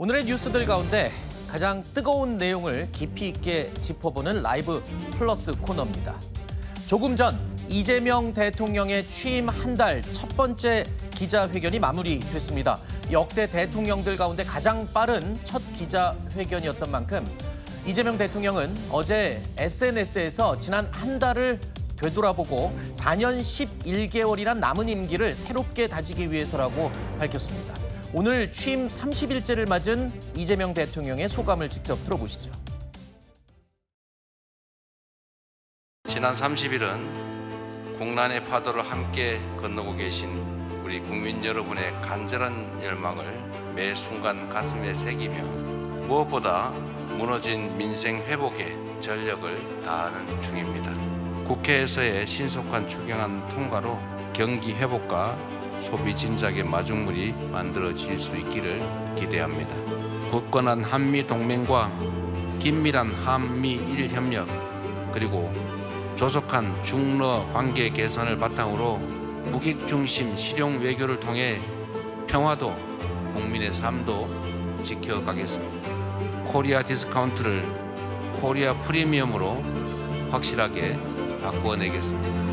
오늘의 뉴스들 가운데 가장 뜨거운 내용을 깊이 있게 짚어보는 라이브 플러스 코너입니다. 조금 전 이재명 대통령의 취임 한 달 첫 번째 기자회견이 마무리됐습니다. 역대 대통령들 가운데 가장 빠른 첫 기자회견이었던 만큼 이재명 대통령은 어제 SNS에서 지난 한 달을 되돌아보고 4년 11개월이란 남은 임기를 새롭게 다지기 위해서라고 밝혔습니다. 오늘 취임 30일째를 맞은 이재명 대통령의 소감을 직접 들어보시죠. 지난 30일은 국난의 파도를 함께 건너고 계신 우리 국민 여러분의 간절한 열망을 매 순간 가슴에 새기며 무엇보다 무너진 민생 회복에 전력을 다하는 중입니다. 국회에서의 신속한 추경안 통과로 경기 회복과 소비 진작의 마중물이 만들어질 수 있기를 기대합니다. 굳건한 한미 동맹과 긴밀한 한미일 협력 그리고 조속한 중러 관계 개선을 바탕으로 무객 중심 실용 외교를 통해 평화도 국민의 삶도 지켜가겠습니다. 코리아 디스카운트를 코리아 프리미엄으로 확실하게 바꿔내겠습니다.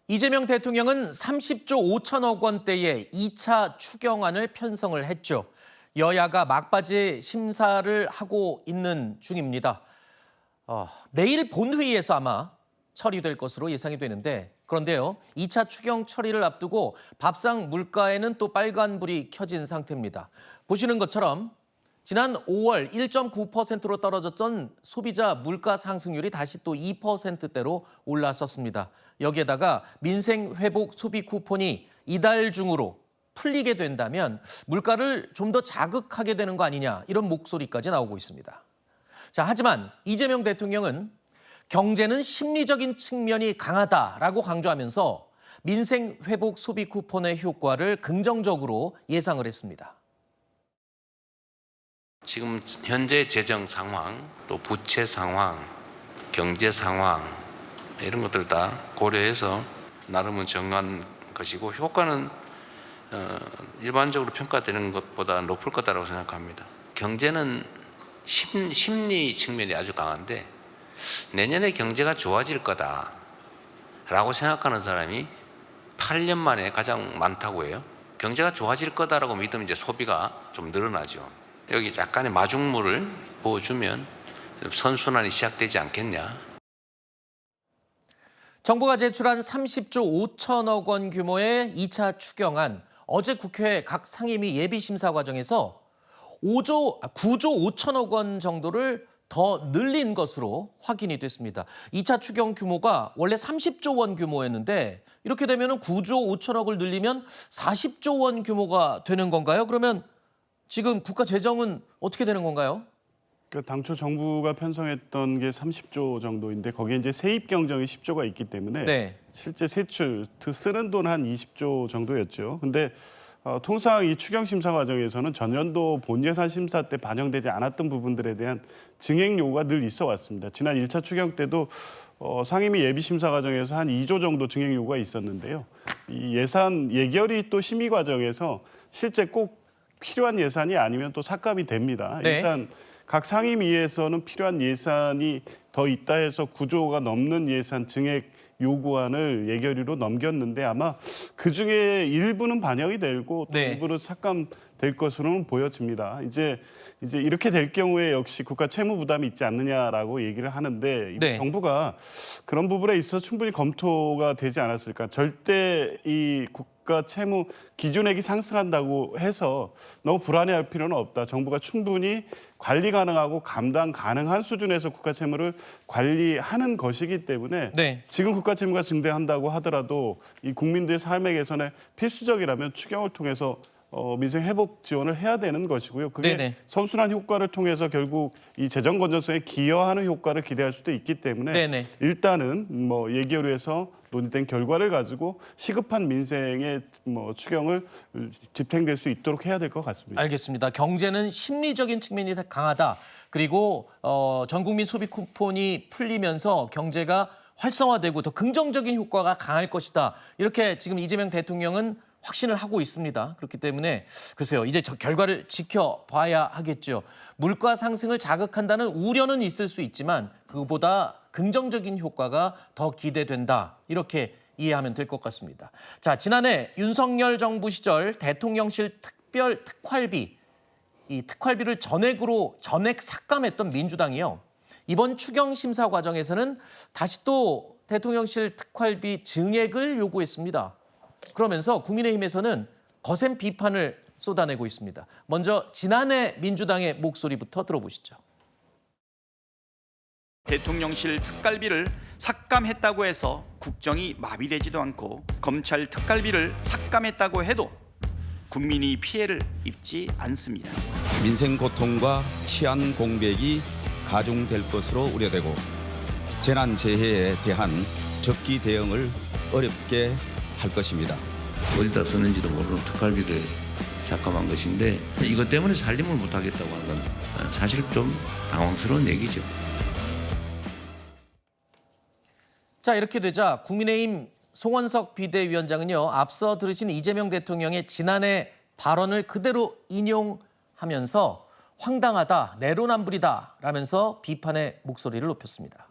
이재명 대통령은 30조 5천억 원대의 2차 추경안을 편성을 했죠. 여야가 막바지 심사를 하고 있는 중입니다. 내일 본회의에서 아마 처리될 것으로 예상이 되는데 그런데요. 2차 추경 처리를 앞두고 밥상 물가에는 또 빨간불이 켜진 상태입니다. 보시는 것처럼 지난 5월 1.9%로 떨어졌던 소비자 물가 상승률이 다시 또 2%대로 올라섰습니다. 여기에다가 민생 회복 소비 쿠폰이 이달 중으로 풀리게 된다면 물가를 좀 더 자극하게 되는 거 아니냐 이런 목소리까지 나오고 있습니다. 자, 하지만 이재명 대통령은 경제는 심리적인 측면이 강하다라고 강조하면서 민생 회복 소비 쿠폰의 효과를 긍정적으로 예상을 했습니다. 지금 현재 재정 상황, 또 부채 상황, 경제 상황 이런 것들 다 고려해서 나름은 정한 것이고 효과는 일반적으로 평가되는 것보다 높을 거다라고 생각합니다. 경제는 심리 측면이 아주 강한데 내년에 경제가 좋아질 거다라고 생각하는 사람이 8년 만에 가장 많다고 해요. 경제가 좋아질 거다라고 믿으면 이제 소비가 좀 늘어나죠. 여기 약간의 마중물을 부어주면 선순환이 시작되지 않겠냐. 정부가 제출한 30조 5천억 원 규모의 2차 추경안 어제 국회 각 상임위 예비심사 과정에서 9조 5천억 원 정도를 더 늘린 것으로 확인이 됐습니다. 2차 추경 규모가 원래 30조 원 규모였는데 이렇게 되면 9조 5천억을 늘리면 40조 원 규모가 되는 건가요? 그러면 지금 국가 재정은 어떻게 되는 건가요? 그러니까 당초 정부가 편성했던 게 30조 정도인데 거기에 이제 세입 경정이 10조가 있기 때문에 네. 실제 세출, 쓰는 돈 한 20조 정도였죠. 근데 통상 이 추경 심사 과정에서는 전년도 본예산 심사 때 반영되지 않았던 부분들에 대한 증액 요구가 늘 있어 왔습니다. 지난 1차 추경 때도 상임위 예비 심사 과정에서 한 2조 정도 증액 요구가 있었는데요. 이 예산 예결위 또 심의 과정에서 실제 꼭 필요한 예산이 아니면 또 삭감이 됩니다. 네. 일단 각 상임위에서는 필요한 예산이 더 있다 해서 9조가 넘는 예산 증액 요구안을 예결위로 넘겼는데 아마 그중에 일부는 반영이 되고 또 네. 일부는 삭감될 것으로는 보여집니다. 이제 이렇게 될 경우에 역시 국가 채무 부담이 있지 않느냐라고 얘기를 하는데 네. 정부가 그런 부분에 있어서 충분히 검토가 되지 않았을까. 절대 이 국가 채무 기준액이 상승한다고 해서 너무 불안해할 필요는 없다. 정부가 충분히 관리 가능하고 감당 가능한 수준에서 국가 채무를 관리하는 것이기 때문에 네. 지금 국가 채무가 증대한다고 하더라도 이 국민들의 삶의 개선에 필수적이라면 추경을 통해서 민생 회복 지원을 해야 되는 것이고요. 그게 네네. 선순환 효과를 통해서 결국 이 재정 건전성에 기여하는 효과를 기대할 수도 있기 때문에 네네. 일단은 예결위에서 논의된 결과를 가지고 시급한 민생의 추경을 집행될 수 있도록 해야 될 것 같습니다. 알겠습니다. 경제는 심리적인 측면이 강하다. 그리고 전 국민 소비 쿠폰이 풀리면서 경제가 활성화되고 더 긍정적인 효과가 강할 것이다. 이렇게 지금 이재명 대통령은 확신을 하고 있습니다. 그렇기 때문에 글쎄요, 이제 저 결과를 지켜봐야 하겠죠. 물가 상승을 자극한다는 우려는 있을 수 있지만 그보다 긍정적인 효과가 더 기대된다. 이렇게 이해하면 될 것 같습니다. 자, 지난해 윤석열 정부 시절 대통령실 특별 특활비, 이 특활비를 전액 삭감했던 민주당이요. 이번 추경 심사 과정에서는 다시 또 대통령실 특활비 증액을 요구했습니다. 그러면서 국민의힘에서는 거센 비판을 쏟아내고 있습니다. 먼저 지난해 민주당의 목소리부터 들어보시죠. 대통령실 특갈비를 삭감했다고 해서 국정이 마비되지도 않고 검찰 특갈비를 삭감했다고 해도 국민이 피해를 입지 않습니다. 민생 고통과 치안 공백이 가중될 것으로 우려되고 재난 재해에 대한 적기 대응을 어렵게 할 것입니다. 어디다 쓰는지도 모르는 특활비를 삭감한 것인데 이것 때문에 살림을 못하겠다고 하는 건 사실 좀 당황스러운 얘기죠. 자, 이렇게 되자 국민의힘 송원석 비대위원장은요, 앞서 들으신 이재명 대통령의 지난해 발언을 그대로 인용하면서 황당하다, 내로남불이다 라면서 비판의 목소리를 높였습니다.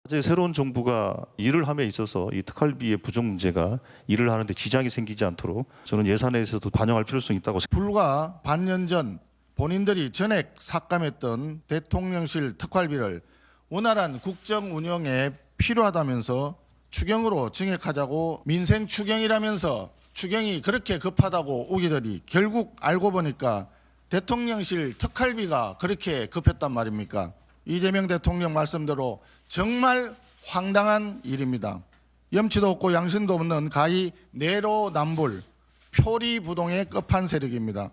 이제 새로운 정부가 일을 함에 있어서 이 특활비의 부족 문제가 일을 하는데 지장이 생기지 않도록 저는 예산에서도 반영할 필요성이 있다고 생각합니다. 불과 반년 전 본인들이 전액 삭감했던 대통령실 특활비를 원활한 국정 운영에 필요하다면서 추경으로 증액하자고 민생 추경이라면서 추경이 그렇게 급하다고 우기더니 결국 알고 보니까 대통령실 특활비가 그렇게 급했단 말입니까? 이재명 대통령 말씀대로 정말 황당한 일입니다. 염치도 없고 양심도 없는 가히 내로남불, 표리부동의 끝판 세력입니다.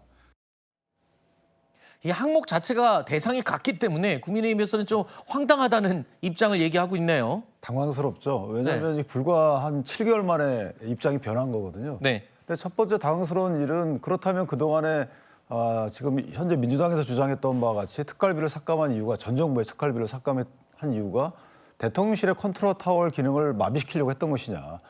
이 항목 자체가 대상이 같기 때문에 국민의힘에서는 좀 황당하다는 입장을 얘기하고 있네요. 당황스럽죠. 왜냐하면 불과 한 7개월 만에 입장이 변한 거거든요. 네. 근데 첫 번째 당황스러운 일은 그렇다면 그동안에 지금 현재 민주당에서 주장했던 바와 같이 특활비를 삭감한 이유가 전 정부의 특활비를 삭감한 이유가 대통령실의 컨트롤 타워 기능을 마비시키려고 했던 것이냐.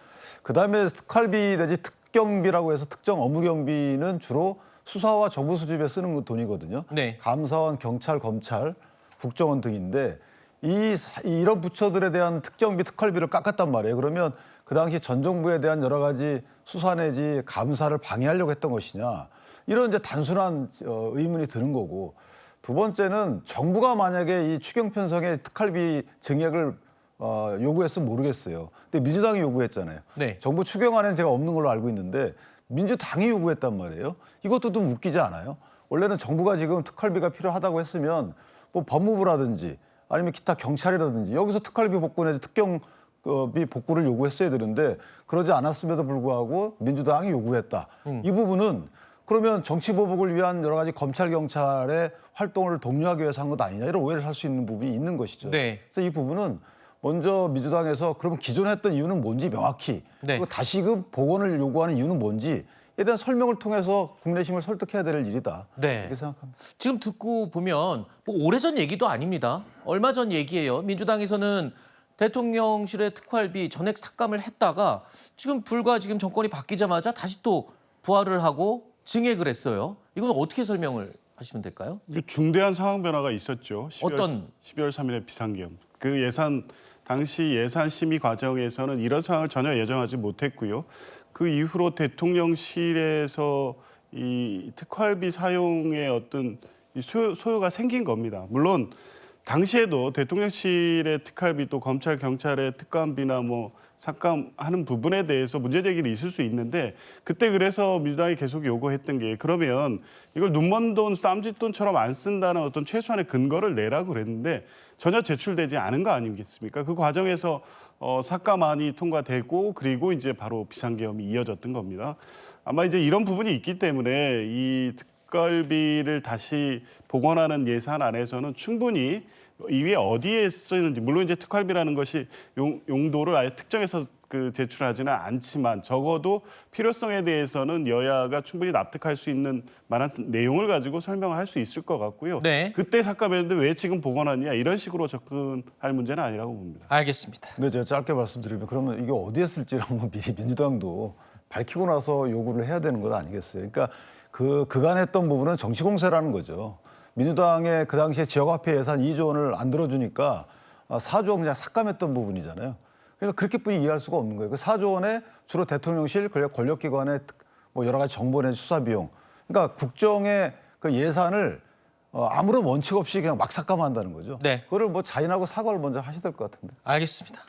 그다음에 특활비 내지 특경비라고 해서 특정 업무 경비는 주로 수사와 정부 수집에 쓰는 돈이거든요. 네. 감사원, 경찰, 검찰, 국정원 등인데 이런 부처들에 대한 특경비, 특활비를 깎았단 말이에요. 그러면 그 당시 전 정부에 대한 여러 가지 수사 내지 감사를 방해하려고 했던 것이냐. 이런 이제 단순한 의문이 드는 거고, 두 번째는 정부가 만약에 이 추경 편성의 특활비 증액을 요구했으면 모르겠어요. 근데 민주당이 요구했잖아요. 네. 정부 추경안에는 제가 없는 걸로 알고 있는데 민주당이 요구했단 말이에요. 이것도 좀 웃기지 않아요? 원래는 정부가 지금 특활비가 필요하다고 했으면 뭐 법무부라든지 아니면 기타 경찰이라든지 여기서 특활비 복구 내지 특경비 복구를 요구했어야 되는데 그러지 않았음에도 불구하고 민주당이 요구했다. 이 부분은 그러면 정치보복을 위한 여러 가지 검찰, 경찰의 활동을 독려하기 위해서 한 것 아니냐 이런 오해를 할 수 있는 부분이 있는 것이죠. 네. 그래서 이 부분은 먼저 민주당에서 그러면 기존에 했던 이유는 뭔지 명확히 네. 그리고 다시금 복원을 요구하는 이유는 뭔지에 대한 설명을 통해서 국민의힘을 설득해야 될 일이다. 네. 이렇게 생각합니다. 지금 듣고 보면 뭐 오래전 얘기도 아닙니다. 얼마 전 얘기예요. 민주당에서는 대통령실의 특활비 전액 삭감을 했다가 지금 정권이 바뀌자마자 다시 또 부활을 하고 증액을 했어요. 이건 어떻게 설명을 하시면 될까요? 중대한 상황 변화가 있었죠. 12월 3일에 비상계엄. 그 당시 예산 심의 과정에서는 이런 상황을 전혀 예정하지 못했고요. 그 이후로 대통령실에서 이 특활비 사용의 어떤 소요가 생긴 겁니다. 물론 당시에도 대통령실의 특활비 또 검찰, 경찰의 특감비나 뭐 삭감하는 부분에 대해서 문제제기는 있을 수 있는데 그때 그래서 민주당이 계속 요구했던 게 그러면 이걸 눈먼 돈, 쌈짓돈처럼 안 쓴다는 어떤 최소한의 근거를 내라고 그랬는데 전혀 제출되지 않은 거 아니겠습니까? 그 과정에서 삭감안이 통과되고 그리고 이제 바로 비상계엄이 이어졌던 겁니다. 아마 이제 이런 부분이 있기 때문에 이 특활비를 다시 복원하는 예산안에서는 충분히 이게 어디에 쓰는지 물론 이제 특활비라는 것이 용도를 아예 특정해서 제출하지는 않지만 적어도 필요성에 대해서는 여야가 충분히 납득할 수 있는 만한 내용을 가지고 설명을 할 수 있을 것 같고요. 네. 그때 삭감했는데 왜 지금 보관하느냐 이런 식으로 접근할 문제는 아니라고 봅니다. 알겠습니다. 근데 제가 짧게 말씀드리면 그러면 이게 어디에 쓸지를 한번 미리 민주당도 밝히고 나서 요구를 해야 되는 것 아니겠어요? 그러니까 그간 했던 부분은 정치 공세라는 거죠. 민주당의 그 당시에 지역화폐 예산 2조 원을 안 들어주니까 4조 원 그냥 삭감했던 부분이잖아요. 그러니까 그렇게뿐이 이해할 수가 없는 거예요. 그 4조 원에 주로 대통령실, 권력기관의 뭐 여러 가지 정보 내 수사 비용. 그러니까 국정의 그 예산을 아무런 원칙 없이 그냥 막 삭감한다는 거죠. 네. 그거를 뭐 자인하고 사과를 먼저 하셔야 될 것 같은데. 알겠습니다.